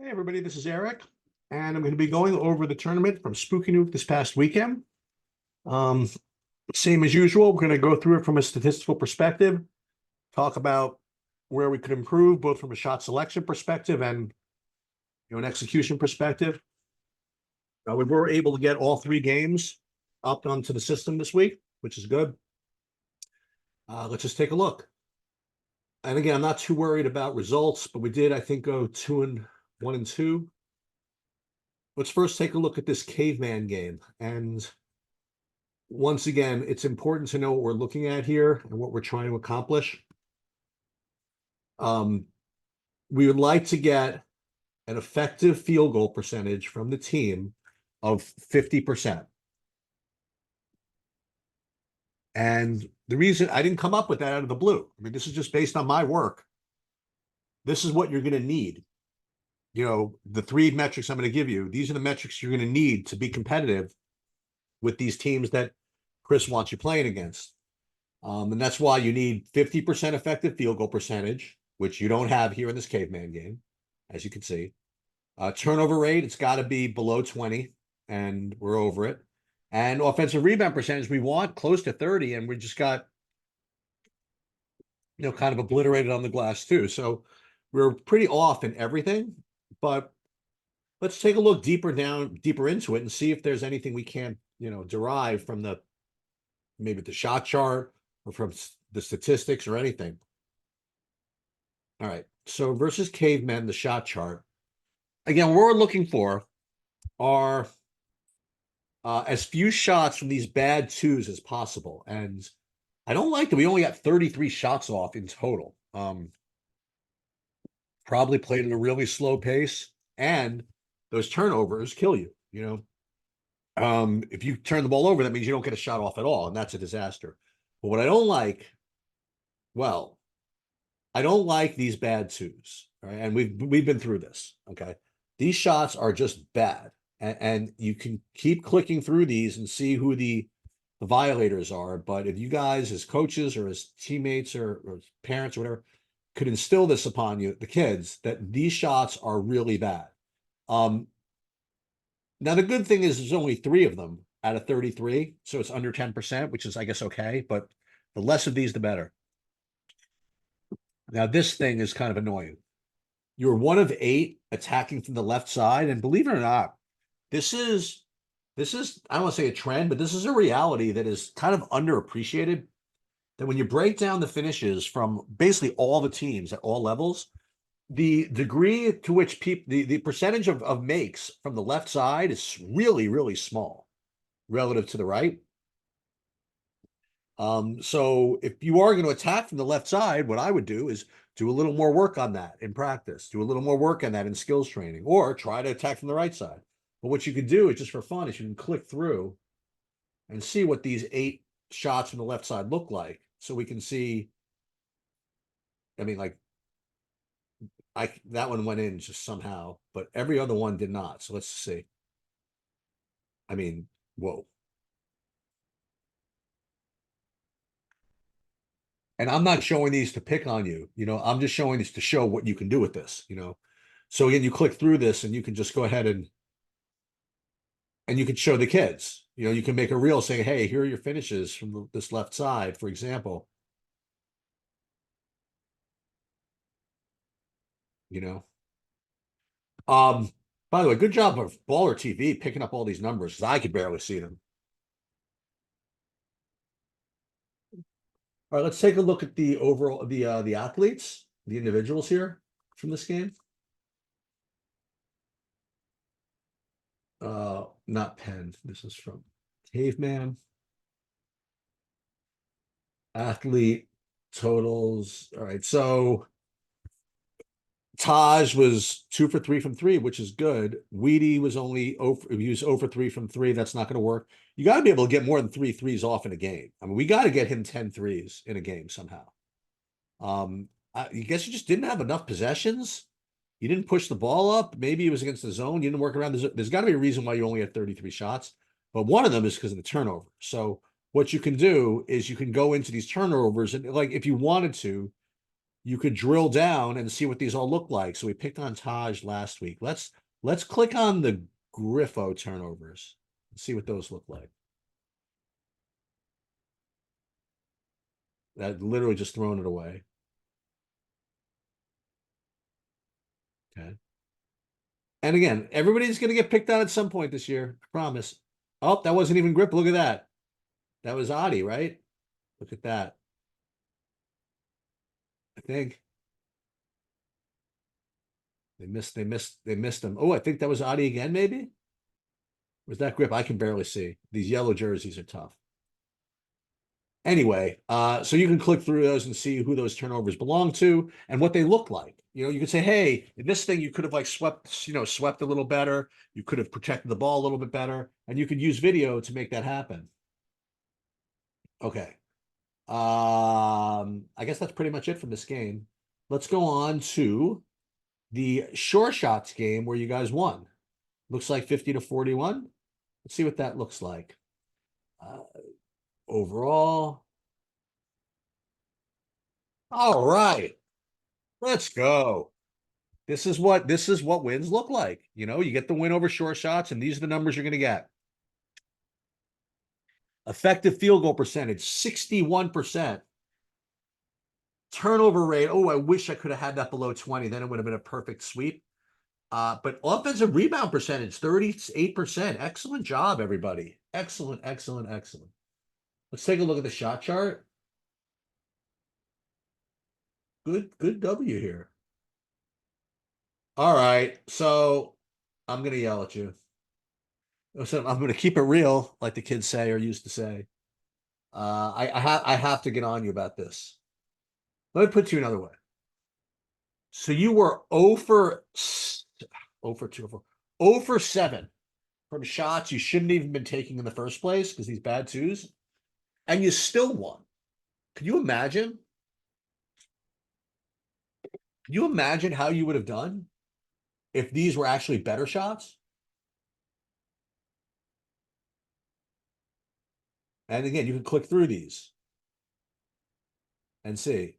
Hey everybody, this is Eric, and I'm going to be going over the tournament from Spooky Nook this past weekend. Um, Same as usual, we're going to go through it from a statistical perspective, talk about where we could improve, both from a shot selection perspective and an execution perspective. We were able to get all three games up onto the system this week, which is good. Let's just take a look. And again, I'm not too worried about results, but we did, I think, go 1-2. Let's first take a look at this caveman game. And once again, it's important to know what we're looking at here and what we're trying to accomplish. We would like to get an effective field goal percentage from the team of 50%. And the reason I didn't come up with that out of the blue, I mean, this is just based on my work. This is what you're going to need. The three metrics I'm going to give you, these are the metrics you're going to need to be competitive with these teams that Chris wants you playing against. And that's why you need 50% effective field goal percentage, which you don't have here in this caveman game, as you can see. Turnover rate, it's got to be below 20, and we're over it. And offensive rebound percentage, we want close to 30, and we just got, kind of obliterated on the glass too. So we're pretty off in everything, but let's take a look deeper into it and see if there's anything we can't, derive from maybe the shot chart or from the statistics or anything. All right. So versus cavemen, the shot chart. Again, what we're looking for are as few shots from these bad twos as possible. And I don't like that we only got 33 shots off in total. Probably played at a really slow pace, and those turnovers kill you, if you turn the ball over, that means you don't get a shot off at all, and that's a disaster. But what I don't like, well, I don't like these bad twos, right? And we've been through this. Okay, these shots are just bad, and you can keep clicking through these and see who the violators are. But if you guys, as coaches or as teammates or parents or whatever, could instill this upon you, the kids, that these shots are really bad. Now the good thing is there's only 3 of them out of 33, so it's under 10%, which is, I guess, okay. But the less of these, the better. Now this thing is kind of annoying. You're 1 of 8 attacking from the left side, and believe it or not, this is I don't want to say a trend, but this is a reality that is kind of underappreciated. That when you break down the finishes from basically all the teams at all levels, the degree to which the percentage of makes from the left side is really, really small relative to the right. So if you are going to attack from the left side, what I would do is do a little more work on that in practice, do a little more work on that in skills training, or try to attack from the right side. But what you could do is, just for fun, is you can click through and see what these 8 shots from the left side look like. So we can see, I mean, like, that one went in just somehow, but every other one did not. So let's see. I mean, whoa. And I'm not showing these to pick on you, I'm just showing these to show what you can do with this, So again, you click through this and you can just go ahead and you can show the kids, you can make a reel saying, hey, here are your finishes from this left side, for example. By the way, good job of Baller TV picking up all these numbers, because I could barely see them. All right, let's take a look at the overall the athletes, the individuals here from this game. Not Penn. This is from Caveman. Athlete totals. All right, so Taj was 2 for 3 from 3, which is good. Weedy was only he 0 for 3 from 3. That's not going to work. You got to be able to get more than 3 threes off in a game. I mean, we got to get him 10 threes in a game somehow. I guess you just didn't have enough possessions. You didn't push the ball up. Maybe it was against the zone. You didn't work around. There's got to be a reason why you only had 33 shots. But one of them is because of the turnover. So what you can do is you can go into these turnovers, and like if you wanted to, you could drill down and see what these all look like. So we picked on Taj last week. Let's click on the Griffo turnovers and see what those look like. That literally just throwing it away. Okay. And again, everybody's going to get picked on at some point this year. I promise. Oh, that wasn't even Grip. Look at that. That was Adi, right? Look at that. I think they missed him. Oh, I think that was Adi again, maybe? Was that Grip? I can barely see. These yellow jerseys are tough. Anyway, so you can click through those and see who those turnovers belong to and what they look like. You could say, hey, in this thing, you could have like swept a little better. You could have protected the ball a little bit better, and you could use video to make that happen. Okay. I guess that's pretty much it from this game. Let's go on to the Sure Shots game where you guys won. Looks like 50-41. Let's see what that looks like. Overall. All right. Let's go. This is what wins look like. You get the win over Sure Shots, and these are the numbers you're going to get. Effective field goal percentage, 61%. Turnover rate. Oh, I wish I could have had that below 20. Then it would have been a perfect sweep. But offensive rebound percentage, 38%. Excellent job, everybody. Excellent, excellent, excellent. Let's take a look at the shot chart. Good W here. All right. So I'm gonna yell at you. So I'm gonna keep it real, like the kids say or used to say. I have to get on you about this. Let me put you another way. So you were 0 for 0 for 2 for 0 for 7 from shots you shouldn't even been taking in the first place because these bad twos, and you still won. Can you imagine? Can you imagine how you would have done if these were actually better shots? And again, you can click through these and see.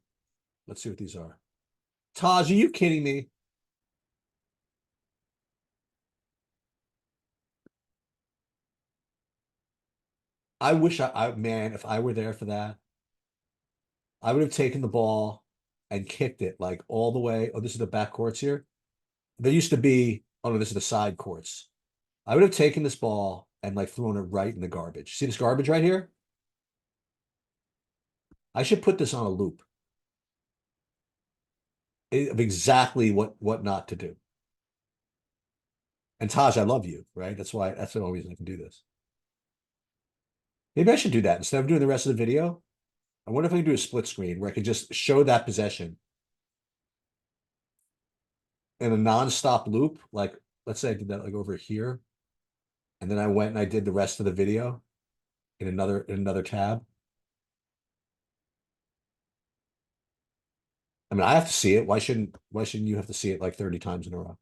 Let's see what these are. Taj, are you kidding me? I wish man, if I were there for that, I would have taken the ball and kicked it like all the way. Oh, this is the back courts here. There used to be, oh no, this is the side courts. I would have taken this ball and like thrown it right in the garbage. See this garbage right here? I should put this on a loop of exactly what not to do. And Taj, I love you, right? That's the only reason I can do this. Maybe I should do that instead of doing the rest of the video. I wonder if I can do a split screen where I could just show that possession in a non-stop loop. Like, let's say I did that like over here, and then I went and I did the rest of the video in another tab. I mean, I have to see it. Why shouldn't you have to see it like 30 times in a row?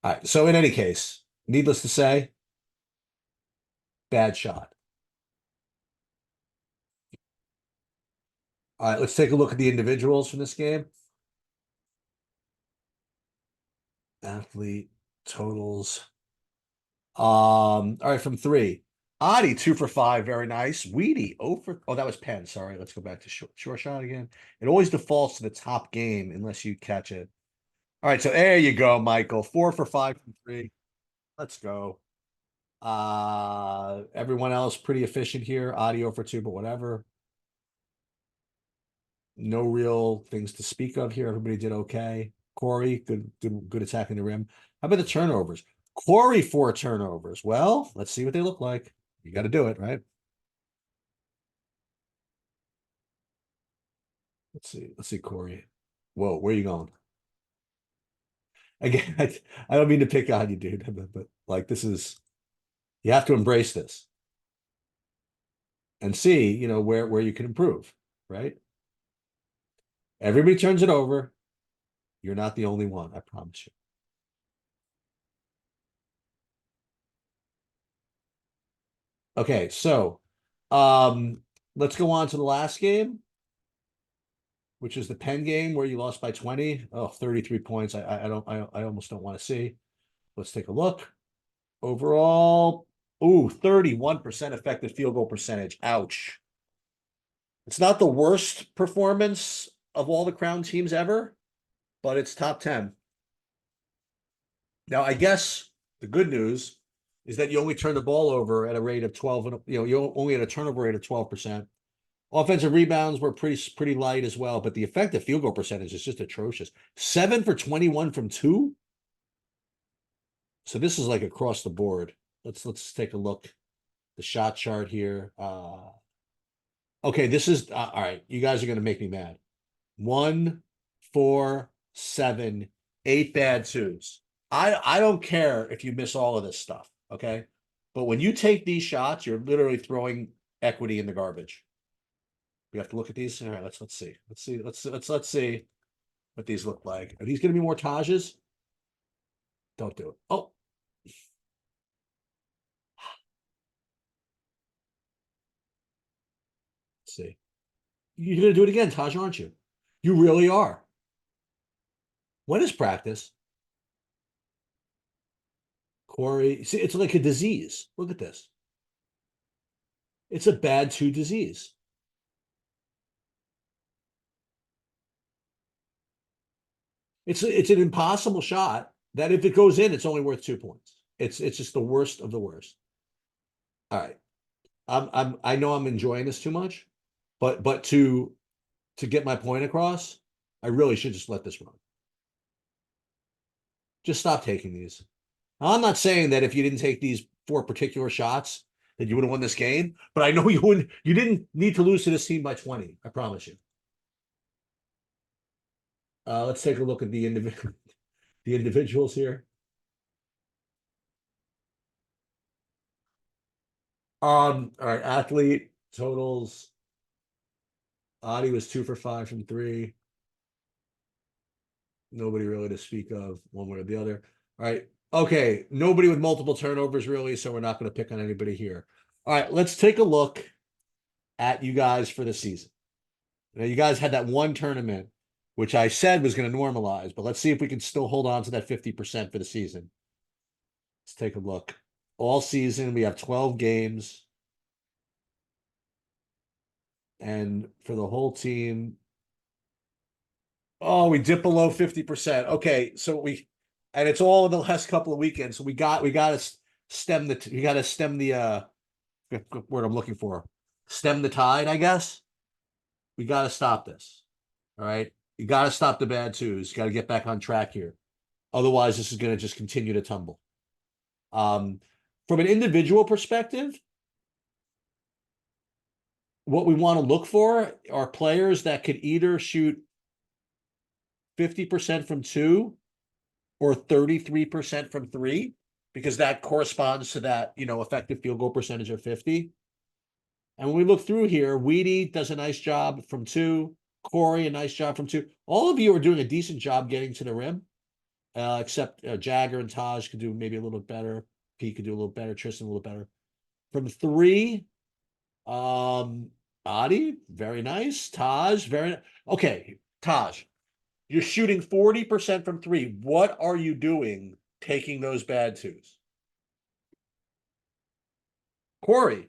All right. So in any case, needless to say, bad shot. All right, let's take a look at the individuals from this game. Athlete totals. All right, from 3. Adi, 2 for 5. Very nice. Weedy, oh, that was Penn. Sorry. Let's go back to short shot again. It always defaults to the top game unless you catch it. All right, so there you go, Michael. 4 for 5 from 3. Let's go. Everyone else pretty efficient here. Audio for 2, but whatever. No real things to speak of here. Everybody did okay. Corey, good attacking the rim. How about the turnovers? Corey, 4 turnovers. Well, let's see what they look like. You got to do it, right? Let's see. Let's see, Corey. Whoa, where are you going? Again, I don't mean to pick on you, dude, but like this is you have to embrace this and see, where you can improve, right? Everybody turns it over. You're not the only one, I promise you. Okay, so let's go on to the last game. which is the Penn game where you lost by 20. Oh, 33 points. I almost don't want to see. Let's take a look. Overall, ooh, 31% effective field goal percentage. Ouch. It's not the worst performance of all the crown teams ever, but it's top 10. Now, I guess the good news is that you only turn the ball over at a rate of 12, and you only had a turnover rate of 12%. Offensive rebounds were pretty light as well, but the effective field goal percentage is just atrocious. 7 for 21 from 2. So this is like across the board. Let's take a look. The shot chart here. Okay, this is all right. You guys are gonna make me mad. 1, 4, 7, 8 bad twos. I don't care if you miss all of this stuff, okay? But when you take these shots, you're literally throwing equity in the garbage. We have to look at these. All right, let's see. Let's see what these look like. Are these gonna be more Tajes? Don't do it. Oh. Let's see. You're gonna do it again, Taj, aren't you? You really are. When is practice? Corey, see, it's like a disease. Look at this. It's a bad two disease. It's an impossible shot that if it goes in, it's only worth 2 points. It's just the worst of the worst. All right. I know I'm enjoying this too much, but to get my point across, I really should just let this run. Just stop taking these. Now, I'm not saying that if you didn't take these 4 particular shots that you would have won this game, but I know you didn't need to lose to this team by 20. I promise you. Let's take a look at the individuals here. All right, athlete totals. Adi was 2 for 5 from 3. Nobody really to speak of one way or the other. All right. Okay. Nobody with multiple turnovers, really. So we're not going to pick on anybody here. All right. Let's take a look at you guys for the season. Now, you guys had that one tournament, which I said was going to normalize, but let's see if we can still hold on to that 50% for the season. Let's take a look. All season, we have 12 games. And for the whole team, oh, we dip below 50%. Okay, so and it's all in the last couple of weekends. So we got to stem the word I'm looking for. Stem the tide, I guess. We got to stop this. All right. You got to stop the bad twos. You got to get back on track here. Otherwise, this is going to just continue to tumble. From an individual perspective, what we want to look for are players that could either shoot 50% from 2 or 33% from 3, because that corresponds to that, effective field goal percentage of 50. And when we look through here, Weedy does a nice job from 2. Corey, a nice job from 2. All of you are doing a decent job getting to the rim, except Jagger and Taj could do maybe a little bit better. Pete could do a little better. Tristan a little better. From 3, Adi, very nice. Taj, very okay. Taj, you're shooting 40% from 3. What are you doing taking those bad twos? Corey,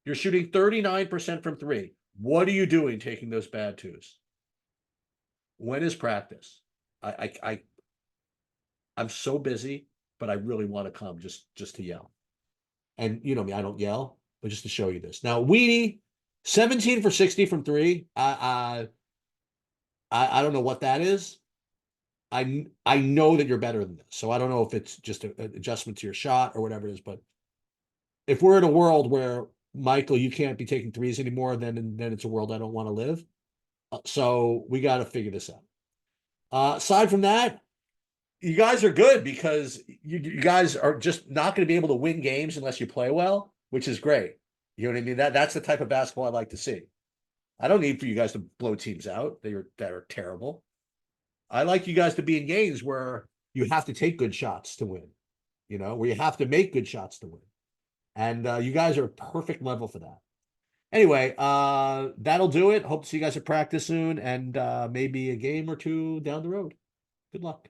you're shooting 39% from 3. What are you doing taking those bad twos? When is practice? I'm so busy, but I really want to come just to yell. And you know me, I don't yell, but just to show you this. Now, Weedy, 17 for 60 from 3. I don't know what that is. I know that you're better than this. So I don't know if it's just an adjustment to your shot or whatever it is. But if we're in a world where, Michael, you can't be taking threes anymore, then it's a world I don't want to live. So we got to figure this out. Aside from that, you guys are good because you guys are just not going to be able to win games unless you play well, which is great. You know what I mean? That's the type of basketball I like to see. I don't need for you guys to blow teams out that are terrible. I like you guys to be in games where you have to take good shots to win, where you have to make good shots to win. And you guys are a perfect level for that. Anyway, that'll do it. Hope to see you guys at practice soon and maybe a game or two down the road. Good luck.